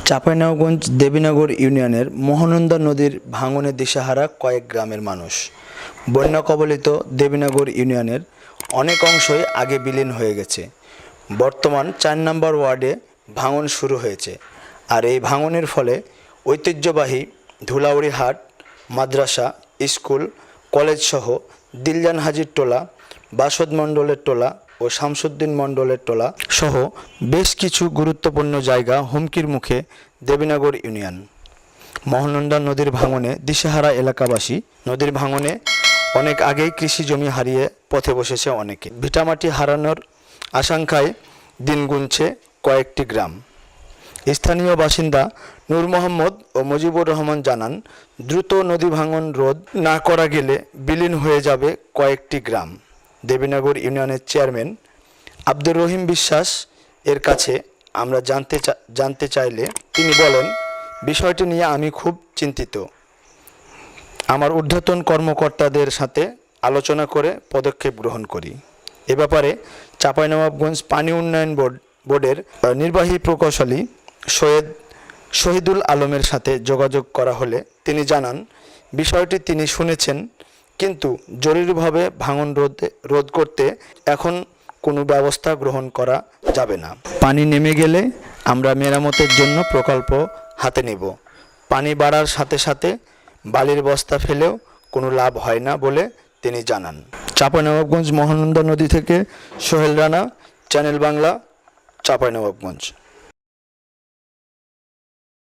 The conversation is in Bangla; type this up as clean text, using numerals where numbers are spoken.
চাঁপাইনবাবগঞ্জ দেবীনগর ইউনিয়নের মহানন্দা নদীর ভাঙনে দিশেহারা কয়েক গ্রামের মানুষ। বন্যা কবলিত দেবীনগর ইউনিয়নের অনেক অংশই আগে বিলীন হয়ে গেছে। বর্তমান ৪ নম্বর ওয়ার্ডে ভাঙন শুরু হয়েছে। আর এই ভাঙনের ফলে ঐতিহ্যবাহী ধুলাউড়ি হাট, মাদ্রাসা, স্কুল, কলেজসহ দিলজান হাজির টোলা, বাসদ মণ্ডলের টোলা ও শামসুদ্দিন মণ্ডলের টোলা সহ বেশ কিছু গুরুত্বপূর্ণ জায়গা হুমকির মুখে দেবীনগর ইউনিয়ন। মহানন্দা নদীর ভাঙনে দিশেহারা এলাকাবাসী। নদীর ভাঙনে অনেক আগেই কৃষি জমি হারিয়ে পথে বসেছে অনেকে। ভিটামাটি হারানোর আশঙ্কায় দিন গুনছে কয়েকটি গ্রাম। স্থানীয় বাসিন্দা নূর মোহাম্মদ ও মুজিবুর রহমান জানান, দ্রুত নদী ভাঙন রোধ না করা গেলে বিলীন হয়ে যাবে কয়েকটি গ্রাম। দেবীনগর ইউনিয়নের চেয়ারম্যান আব্দুর রহিম বিশ্বাস এর কাছে আমরা জানতে চাইলে তিনি বলেন, বিষয়টি নিয়ে আমি খুব চিন্তিত। আমার ঊর্ধ্বতন কর্মকর্তাদের সাথে আলোচনা করে পদক্ষেপ গ্রহণ করি। এ ব্যাপারে চাঁপাইনবাবগঞ্জ পানি উন্নয়ন বোর্ডের নির্বাহী প্রকৌশলী শহীদুল আলমের সাথে যোগাযোগ করা হলে তিনি জানান, বিষয়টি তিনি শুনেছেন, কিন্তু জরুরিভাবে ভাঙন রোধ করতে এখন কোনো ব্যবস্থা গ্রহণ করা যাবে না। পানি নেমে গেলে আমরা মেরামতের জন্য প্রকল্প হাতে নেব। পানি বাড়ার সাথে সাথে বালির বস্তা ফেলেও কোনো লাভ হয় না বলে তিনি জানান। চাঁপাইনবাবগঞ্জ মহানন্দা নদী থেকে সোহেল রানা, চ্যানেল বাংলা, চাঁপাইনবাবগঞ্জ।